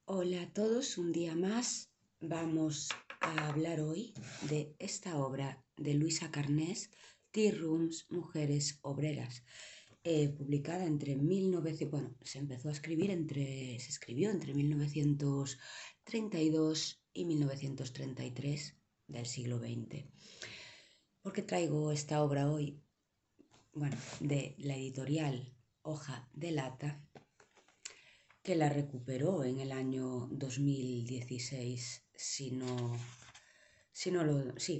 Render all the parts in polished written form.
Hola a todos, un día más vamos a hablar hoy de esta obra de Luisa Carnés, Tea Rooms, Mujeres Obreras, publicada entre 1900, bueno, se escribió entre 1932 y 1933 del siglo XX. ¿Por qué traigo esta obra hoy? Bueno, de la editorial Hoja de Lata, que la recuperó en el año 2016, sí,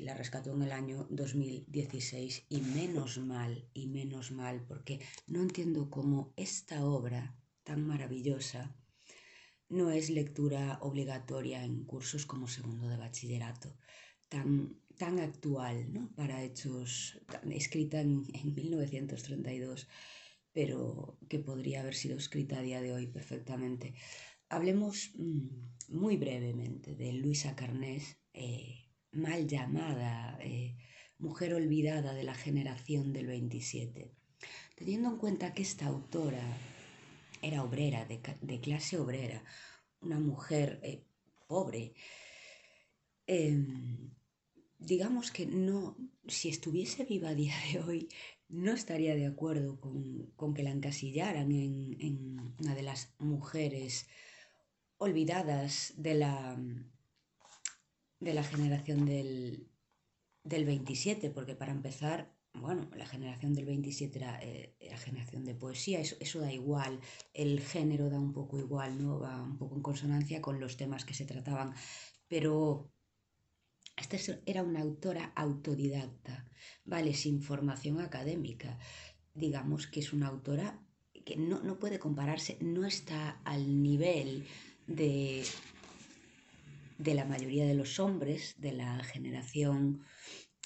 la rescató en el año 2016 y menos mal, porque no entiendo cómo esta obra tan maravillosa no es lectura obligatoria en cursos como segundo de bachillerato, tan actual, ¿no? Para hechos, escrita en 1932, pero que podría haber sido escrita a día de hoy perfectamente. Hablemos muy brevemente de Luisa Carnés, mal llamada, mujer olvidada de la generación del 27. Teniendo en cuenta que esta autora era obrera, de clase obrera, una mujer pobre, digamos que no, si estuviese viva a día de hoy, no estaría de acuerdo con que la encasillaran en una de las mujeres olvidadas de la generación del 27, porque para empezar, bueno, la generación del 27 era generación de poesía, eso da igual, el género da un poco igual, ¿no? Va un poco en consonancia con los temas que se trataban, pero esta era una autora autodidacta, vale, sin formación académica. Digamos que es una autora que no puede compararse, no está al nivel de la mayoría de los hombres de la generación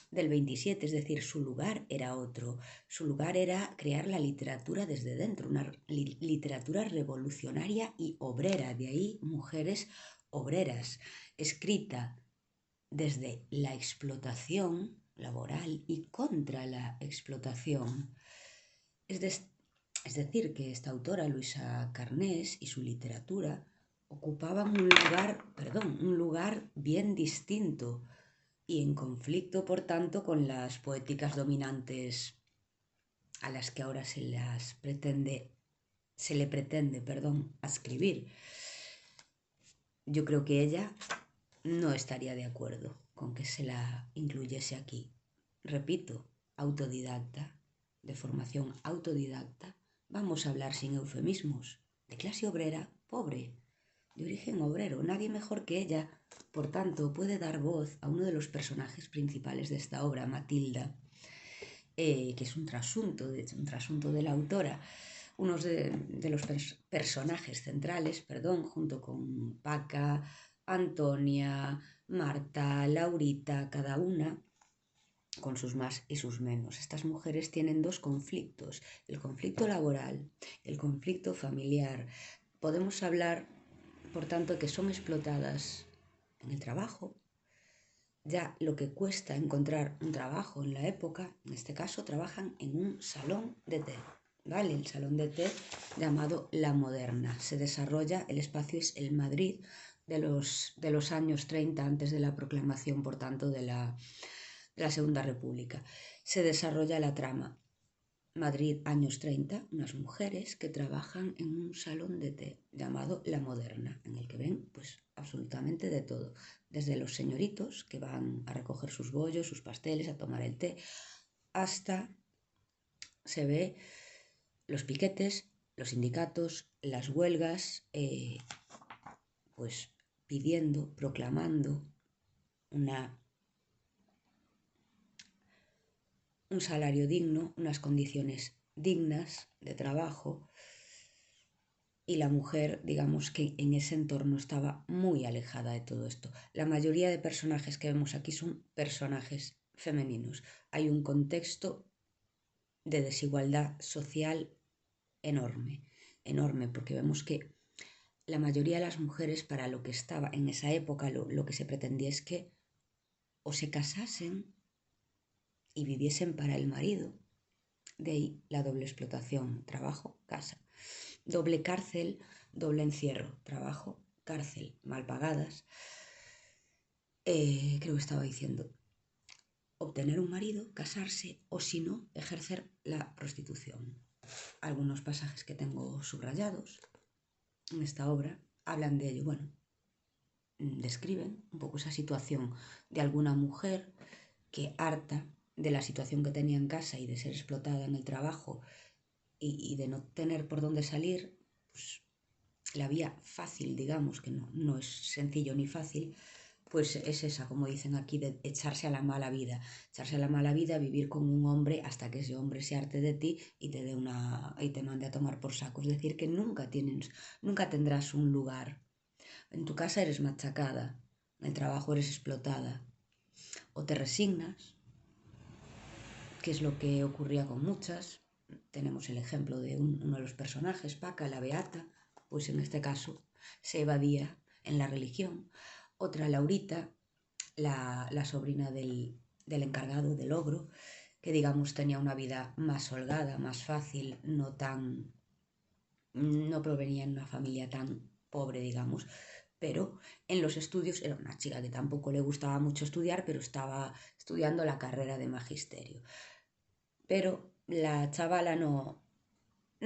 del 27, es decir, su lugar era otro. Su lugar era crear la literatura desde dentro, una literatura revolucionaria y obrera, de ahí Mujeres Obreras, escrita desde la explotación laboral y contra la explotación. Es decir, que esta autora, Luisa Carnés, y su literatura ocupaban un lugar bien distinto y en conflicto, por tanto, con las poéticas dominantes a las que ahora se le pretende ascribir. Yo creo que ella no estaría de acuerdo con que se la incluyese aquí. Repito, autodidacta, de formación autodidacta, vamos a hablar sin eufemismos, de clase obrera, pobre, de origen obrero. Nadie mejor que ella, por tanto, puede dar voz a uno de los personajes principales de esta obra, Matilda, que es un trasunto de la autora. Uno de los personajes centrales, junto con Paca, Antonia, Marta, Laurita, cada una con sus más y sus menos. Estas mujeres tienen dos conflictos, el conflicto laboral, el conflicto familiar. Podemos hablar, por tanto, que son explotadas en el trabajo. Ya lo que cuesta encontrar un trabajo en la época, en este caso trabajan en un salón de té, ¿vale? El salón de té llamado La Moderna. Se desarrolla, el espacio es el Madrid de los años 30, antes de la proclamación, por tanto, de la Segunda República. Se desarrolla la trama. Madrid, años 30, unas mujeres que trabajan en un salón de té llamado La Moderna, en el que ven pues absolutamente de todo, desde los señoritos que van a recoger sus bollos, sus pasteles, a tomar el té, hasta se ve los piquetes, los sindicatos, las huelgas, pues pidiendo, proclamando un salario digno, unas condiciones dignas de trabajo, y la mujer, digamos que en ese entorno estaba muy alejada de todo esto. La mayoría de personajes que vemos aquí son personajes femeninos. Hay un contexto de desigualdad social enorme, porque vemos que la mayoría de las mujeres, para lo que estaba en esa época, lo que se pretendía es que o se casasen y viviesen para el marido. De ahí la doble explotación, trabajo, casa. Doble cárcel, doble encierro, trabajo, cárcel mal pagadas, creo que estaba diciendo, obtener un marido, casarse o si no, ejercer la prostitución. Algunos pasajes que tengo subrayados en esta obra hablan de ello. Bueno, describen un poco esa situación de alguna mujer que, harta de la situación que tenía en casa y de ser explotada en el trabajo y de no tener por dónde salir, pues la vía fácil, digamos, que no es sencillo ni fácil, pues es esa, como dicen aquí, de echarse a la mala vida. Echarse a la mala vida, vivir con un hombre hasta que ese hombre se harte de ti y te mande a tomar por saco. Es decir, que nunca tendrás un lugar. En tu casa eres machacada, en el trabajo eres explotada. O te resignas, que es lo que ocurría con muchas. Tenemos el ejemplo de uno de los personajes, Paca, la beata, pues en este caso se evadía en la religión. Otra, Laurita, la sobrina del encargado del ogro, que digamos tenía una vida más holgada, más fácil, no provenía de una familia tan pobre, digamos, pero en los estudios era una chica que tampoco le gustaba mucho estudiar, pero estaba estudiando la carrera de magisterio. Pero la chavala no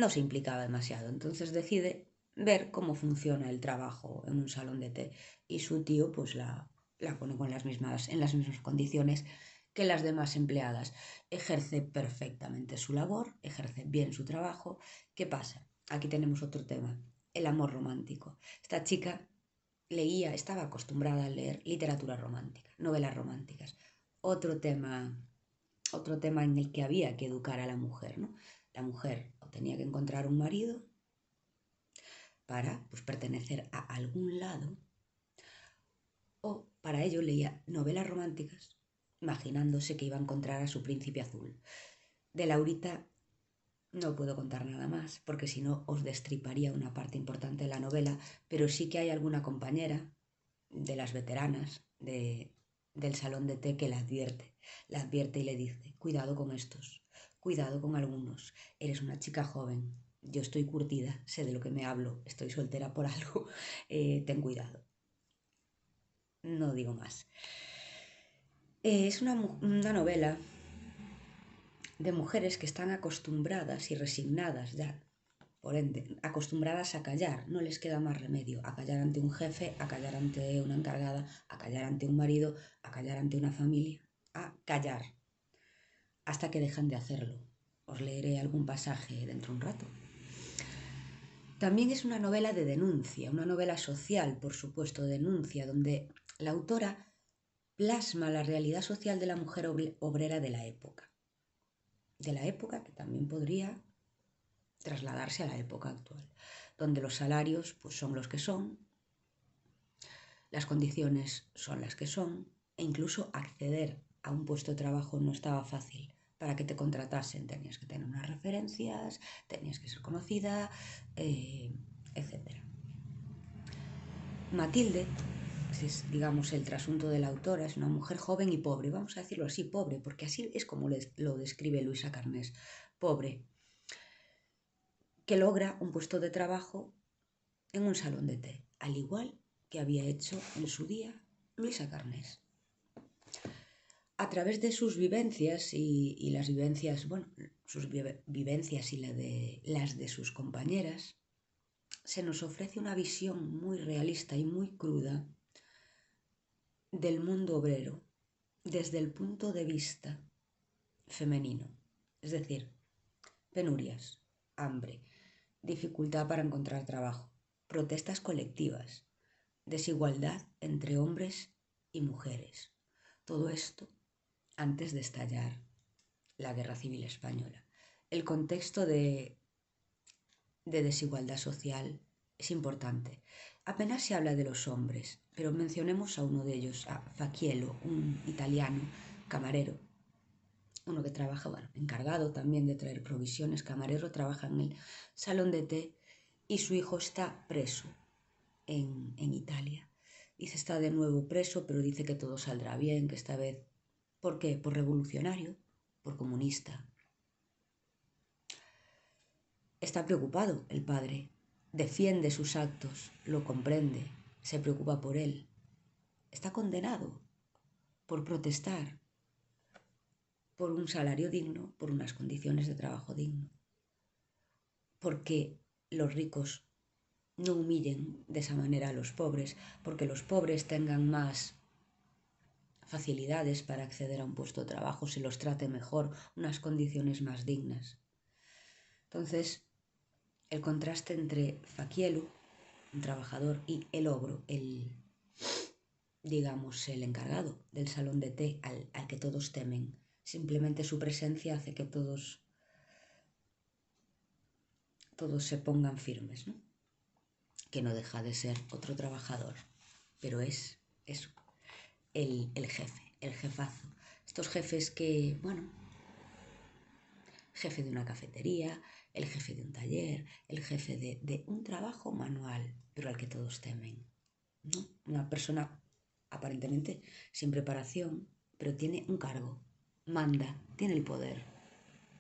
se implicaba demasiado, entonces decide ver cómo funciona el trabajo en un salón de té y su tío pues la pone en las mismas condiciones que las demás empleadas. Ejerce perfectamente su labor, ejerce bien su trabajo. ¿Qué pasa? Aquí tenemos otro tema, el amor romántico. Esta chica estaba acostumbrada a leer literatura romántica, novelas románticas. Otro tema en el que había que educar a la mujer, ¿no? La mujer tenía que encontrar un marido para pues, pertenecer a algún lado, o para ello leía novelas románticas, imaginándose que iba a encontrar a su príncipe azul. De Laurita no puedo contar nada más, porque si no os destriparía una parte importante de la novela, pero sí que hay alguna compañera de las veteranas del salón de té que la advierte y le dice, cuidado con estos, cuidado con algunos, eres una chica joven, yo estoy curtida, sé de lo que me hablo, estoy soltera por algo, ten cuidado. No digo más. Es una novela de mujeres que están acostumbradas y resignadas ya, por ende, acostumbradas a callar, no les queda más remedio, a callar ante un jefe, a callar ante una encargada, a callar ante un marido, a callar ante una familia, a callar, hasta que dejan de hacerlo. Os leeré algún pasaje dentro de un rato. También es una novela de denuncia, una novela social, por supuesto, denuncia, donde la autora plasma la realidad social de la mujer obrera de la época que también podría trasladarse a la época actual, donde los salarios pues, son los que son, las condiciones son las que son, e incluso acceder a un puesto de trabajo no estaba fácil. Para que te contratasen tenías que tener unas referencias, tenías que ser conocida, etc. Matilde, es, digamos, el trasunto de la autora, es una mujer joven y pobre, vamos a decirlo así, pobre, porque así es como lo describe Luisa Carnés, pobre, que logra un puesto de trabajo en un salón de té, al igual que había hecho en su día Luisa Carnés. A través de sus vivencias y las vivencias, bueno, sus vivencias y las de sus compañeras, se nos ofrece una visión muy realista y muy cruda del mundo obrero desde el punto de vista femenino. Es decir, penurias, hambre, dificultad para encontrar trabajo, protestas colectivas, desigualdad entre hombres y mujeres. Todo esto antes de estallar la Guerra Civil Española. El contexto de desigualdad social es importante. Apenas se habla de los hombres, pero mencionemos a uno de ellos, a Facchiello, un italiano camarero, uno que trabaja, bueno, encargado también de traer provisiones, camarero, trabaja en el salón de té y su hijo está preso en Italia. Dice está de nuevo preso, pero dice que todo saldrá bien, que esta vez, ¿por qué? Por revolucionario, por comunista. Está preocupado el padre, defiende sus actos, lo comprende, se preocupa por él, está condenado por protestar por un salario digno, por unas condiciones de trabajo digno, porque los ricos no humillen de esa manera a los pobres, porque los pobres tengan más facilidades para acceder a un puesto de trabajo, se los trate mejor, unas condiciones más dignas. Entonces, el contraste entre Fakielu, un trabajador, y el ogro, digamos, el encargado del salón de té al que todos temen. Simplemente su presencia hace que todos se pongan firmes, ¿no? Que no deja de ser otro trabajador, pero es eso, el jefe, el jefazo. Estos jefes que, bueno, jefe de una cafetería, el jefe de un taller, el jefe de un trabajo manual, pero al que todos temen, ¿no? Una persona aparentemente sin preparación, pero tiene un cargo, manda, tiene el poder.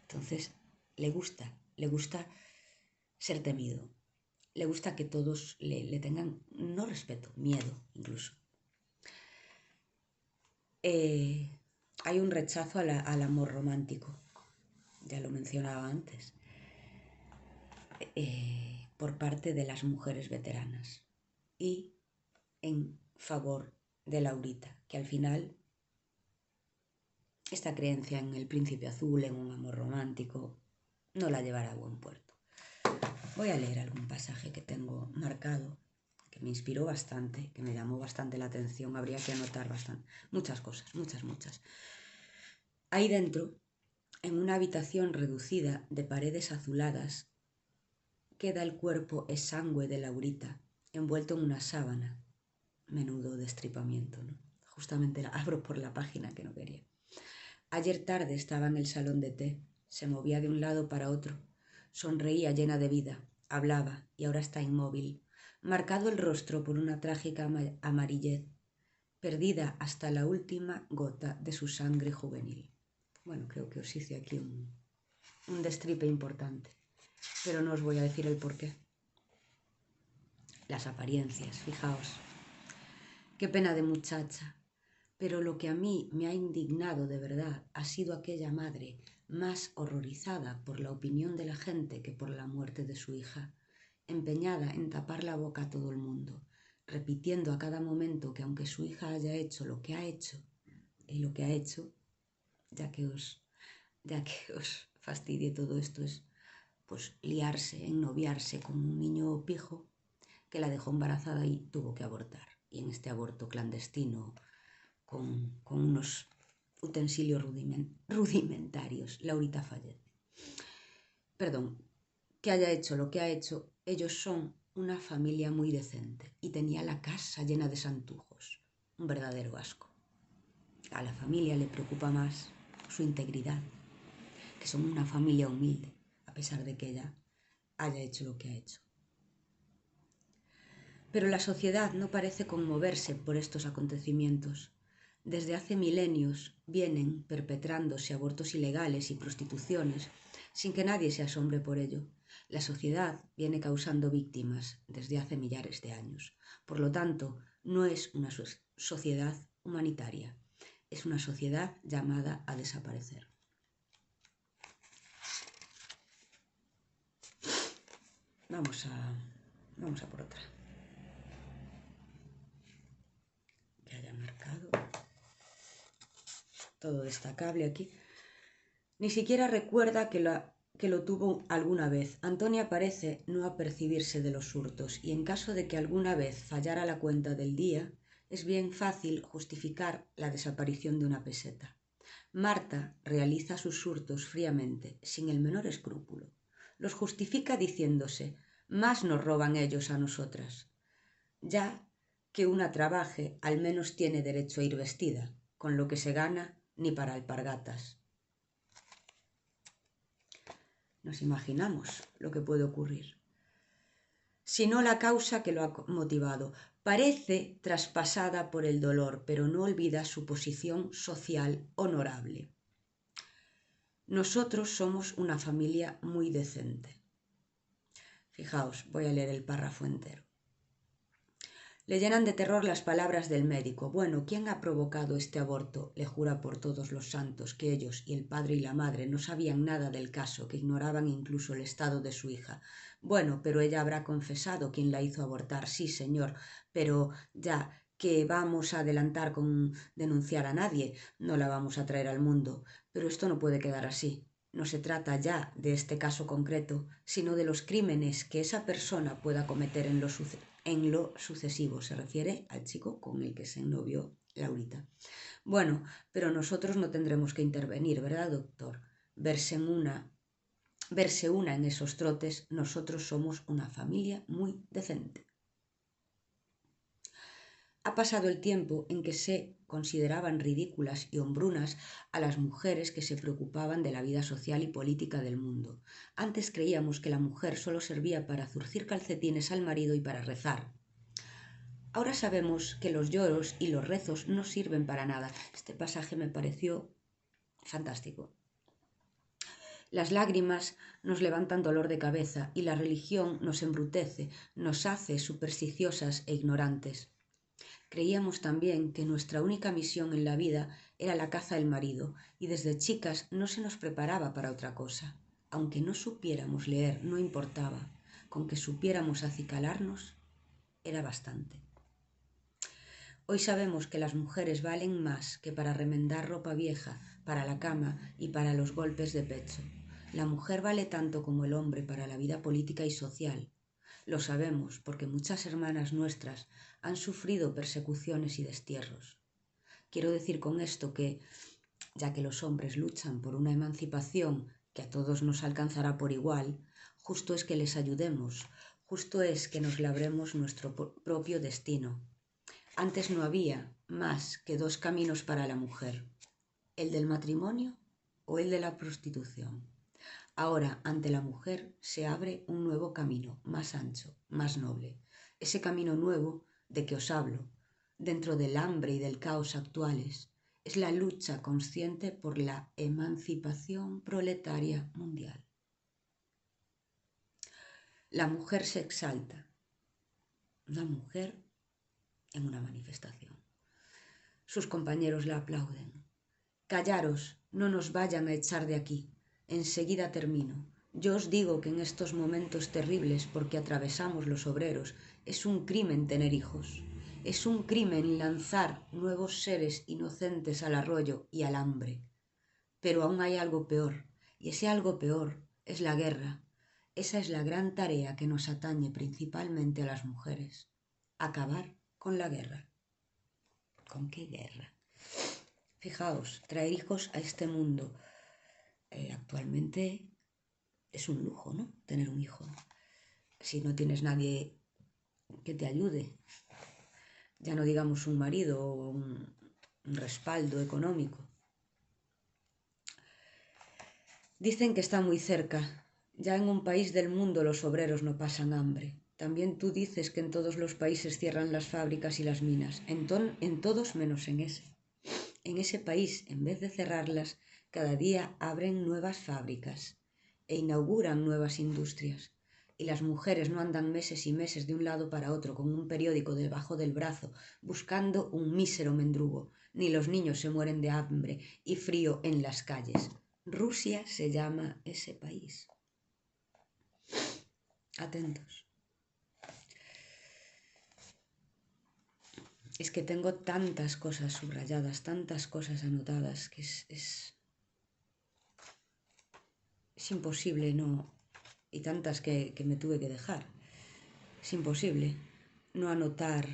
Entonces, le gusta ser temido, le gusta que todos le tengan, no respeto, miedo incluso. Hay un rechazo al amor romántico, ya lo mencionaba antes, por parte de las mujeres veteranas y en favor de Laurita, que al final esta creencia en el príncipe azul, en un amor romántico, no la llevará a buen puerto. Voy a leer algún pasaje que tengo marcado, que me inspiró bastante, que me llamó bastante la atención. Habría que anotar muchas cosas, muchas. Ahí dentro, en una habitación reducida de paredes azuladas, queda el cuerpo exangüe de Laurita, envuelto en una sábana. Menudo destripamiento, ¿no? Justamente la abro por la página que no quería. Ayer tarde estaba en el salón de té, se movía de un lado para otro, sonreía llena de vida, hablaba y ahora está inmóvil, marcado el rostro por una trágica amarillez, perdida hasta la última gota de su sangre juvenil. Bueno, creo que os hice aquí un destripe importante, pero no os voy a decir el porqué. Las apariencias, fijaos. Qué pena de muchacha. Pero lo que a mí me ha indignado de verdad ha sido aquella madre más horrorizada por la opinión de la gente que por la muerte de su hija, empeñada en tapar la boca a todo el mundo, repitiendo a cada momento que aunque su hija haya hecho lo que ha hecho, y lo que ha hecho, ya que os fastidie todo esto, es pues liarse, ennoviarse con un niño pijo que la dejó embarazada y tuvo que abortar. Y en este aborto clandestino, con unos utensilios rudimentarios, Laurita fallece. Perdón, que haya hecho lo que ha hecho, ellos son una familia muy decente y tenía la casa llena de santujos, un verdadero asco. A la familia le preocupa más su integridad, que son una familia humilde, a pesar de que ella haya hecho lo que ha hecho. Pero la sociedad no parece conmoverse por estos acontecimientos. Desde hace milenios vienen perpetrándose abortos ilegales y prostituciones sin que nadie se asombre por ello. La sociedad viene causando víctimas desde hace millares de años. Por lo tanto, no es una sociedad humanitaria, es una sociedad llamada a desaparecer. Vamos a por otra. Que haya marcado. Todo destacable aquí. Ni siquiera recuerda que lo tuvo alguna vez. Antonia parece no apercibirse de los hurtos y en caso de que alguna vez fallara la cuenta del día, es bien fácil justificar la desaparición de una peseta. Marta realiza sus hurtos fríamente, sin el menor escrúpulo. Los justifica diciéndose: más nos roban ellos a nosotras. Ya que una trabaje, al menos tiene derecho a ir vestida, con lo que se gana ni para alpargatas. Nos imaginamos lo que puede ocurrir. Si no la causa que lo ha motivado. Parece traspasada por el dolor, pero no olvida su posición social honorable. Nosotros somos una familia muy decente. Fijaos, voy a leer el párrafo entero. Le llenan de terror las palabras del médico. Bueno, ¿quién ha provocado este aborto? Le jura por todos los santos que ellos y el padre y la madre no sabían nada del caso, que ignoraban incluso el estado de su hija. Bueno, pero ella habrá confesado quién la hizo abortar. Sí, señor, pero ya que vamos a adelantar con denunciar a nadie, no la vamos a traer al mundo. Pero esto no puede quedar así. No se trata ya de este caso concreto, sino de los crímenes que esa persona pueda cometer en lo sucesivo. Se refiere al chico con el que se ennovió Laurita. Bueno, pero nosotros no tendremos que intervenir, ¿verdad, doctor? Verse una en esos trotes, nosotros somos una familia muy decente. Ha pasado el tiempo en que se consideraban ridículas y hombrunas a las mujeres que se preocupaban de la vida social y política del mundo. Antes creíamos que la mujer solo servía para zurcir calcetines al marido y para rezar. Ahora sabemos que los lloros y los rezos no sirven para nada. Este pasaje me pareció fantástico. Las lágrimas nos levantan dolor de cabeza y la religión nos embrutece, nos hace supersticiosas e ignorantes. Creíamos también que nuestra única misión en la vida era la caza del marido y desde chicas no se nos preparaba para otra cosa. Aunque no supiéramos leer, no importaba. Con que supiéramos acicalarnos era bastante. Hoy sabemos que las mujeres valen más que para remendar ropa vieja, para la cama y para los golpes de pecho. La mujer vale tanto como el hombre para la vida política y social. Lo sabemos porque muchas hermanas nuestras han sufrido persecuciones y destierros. Quiero decir con esto que, ya que los hombres luchan por una emancipación que a todos nos alcanzará por igual, justo es que les ayudemos, justo es que nos labremos nuestro propio destino. Antes no había más que dos caminos para la mujer, el del matrimonio o el de la prostitución. Ahora, ante la mujer se abre un nuevo camino, más ancho, más noble. Ese camino nuevo de que os hablo, dentro del hambre y del caos actuales, es la lucha consciente por la emancipación proletaria mundial. La mujer se exalta. La mujer en una manifestación. Sus compañeros la aplauden. Callaros, no nos vayan a echar de aquí. Enseguida termino. Yo os digo que en estos momentos terribles porque atravesamos los obreros, es un crimen tener hijos. Es un crimen lanzar nuevos seres inocentes al arroyo y al hambre. Pero aún hay algo peor, y ese algo peor es la guerra. Esa es la gran tarea que nos atañe principalmente a las mujeres. Acabar con la guerra. ¿Con qué guerra? Fijaos, traer hijos a este mundo actualmente es un lujo, ¿no? Tener un hijo. Si no tienes nadie que te ayude, ya no digamos un marido o un respaldo económico. Dicen que está muy cerca. Ya en un país del mundo los obreros no pasan hambre. También tú dices que en todos los países cierran las fábricas y las minas. En todos menos en ese. En ese país, en vez de cerrarlas, cada día abren nuevas fábricas e inauguran nuevas industrias. Y las mujeres no andan meses y meses de un lado para otro con un periódico debajo del brazo buscando un mísero mendrugo, ni los niños se mueren de hambre y frío en las calles. Rusia se llama ese país. Atentos. Es que tengo tantas cosas subrayadas, tantas cosas anotadas, que es imposible no... Y tantas que me tuve que dejar. Es imposible no anotar.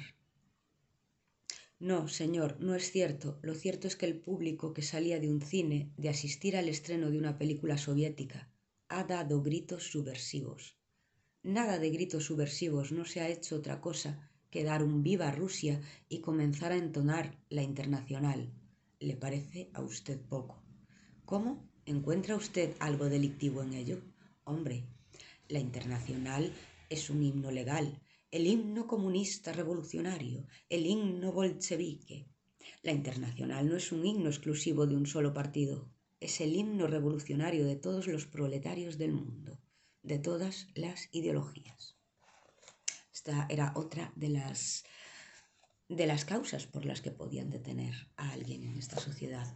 No, señor, no es cierto. Lo cierto es que el público que salía de un cine, de asistir al estreno de una película soviética, ha dado gritos subversivos. Nada de gritos subversivos, no se ha hecho otra cosa que dar un viva Rusia y comenzar a entonar la Internacional. ¿Le parece a usted poco? ¿Cómo? ¿Encuentra usted algo delictivo en ello? Hombre, la Internacional es un himno legal, el himno comunista revolucionario, el himno bolchevique. La Internacional no es un himno exclusivo de un solo partido, es el himno revolucionario de todos los proletarios del mundo, de todas las ideologías. Esta era otra de las de las causas por las que podían detener a alguien en esta sociedad.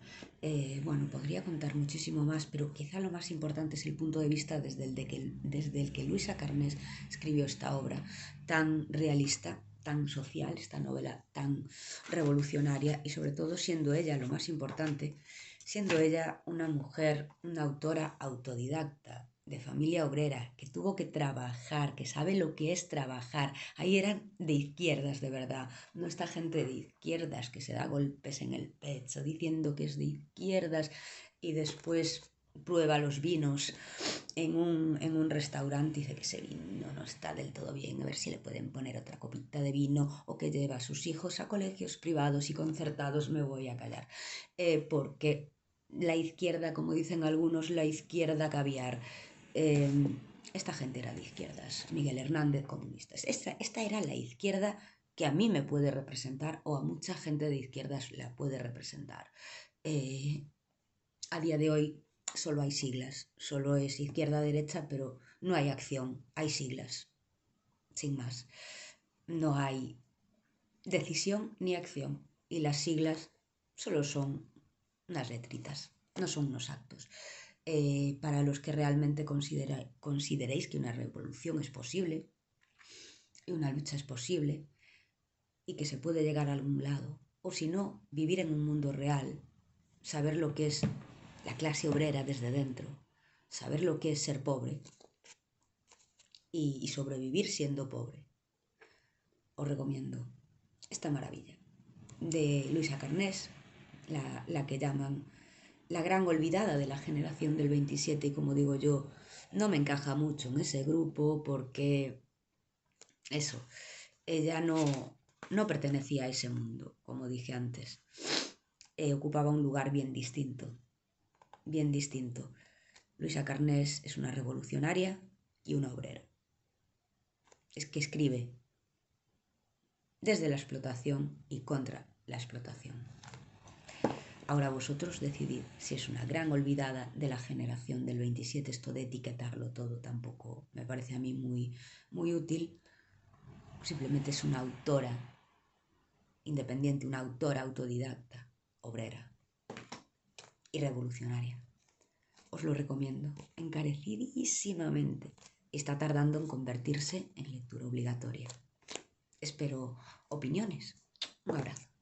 Bueno, podría contar muchísimo más, pero quizá lo más importante es el punto de vista desde el que Luisa Carnés escribió esta obra tan realista, tan social, esta novela tan revolucionaria y sobre todo siendo ella, lo más importante, siendo ella una mujer, una autora autodidacta, de familia obrera, que tuvo que trabajar, que sabe lo que es trabajar. Ahí eran de izquierdas, de verdad, no esta gente de izquierdas que se da golpes en el pecho diciendo que es de izquierdas y después prueba los vinos en un restaurante y dice que ese vino no está del todo bien, a ver si le pueden poner otra copita de vino, o que lleva a sus hijos a colegios privados y concertados. Me voy a callar, porque la izquierda, como dicen algunos, la izquierda caviar. Esta gente era de izquierdas, Miguel Hernández, comunistas. Esta era la izquierda que a mí me puede representar o a mucha gente de izquierdas la puede representar. A día de hoy solo hay siglas, solo es izquierda-derecha, pero no hay acción, hay siglas, sin más. No hay decisión ni acción y las siglas solo son unas letritas, no son unos actos. Para los que realmente consideréis que una revolución es posible y una lucha es posible y que se puede llegar a algún lado, o si no, vivir en un mundo real, saber lo que es la clase obrera desde dentro, saber lo que es ser pobre y sobrevivir siendo pobre, os recomiendo esta maravilla de Luisa Carnés, la que llaman la gran olvidada de la generación del 27, y como digo yo, no me encaja mucho en ese grupo porque eso, ella no pertenecía a ese mundo, como dije antes. Ocupaba un lugar bien distinto, bien distinto. Luisa Carnés es una revolucionaria y una obrera. Es que escribe desde la explotación y contra la explotación. Ahora vosotros decidid si es una gran olvidada de la generación del 27. Esto de etiquetarlo todo tampoco me parece a mí muy útil. Simplemente es una autora independiente, una autora autodidacta, obrera y revolucionaria. Os lo recomiendo encarecidísimamente. Está tardando en convertirse en lectura obligatoria. Espero opiniones. Un abrazo.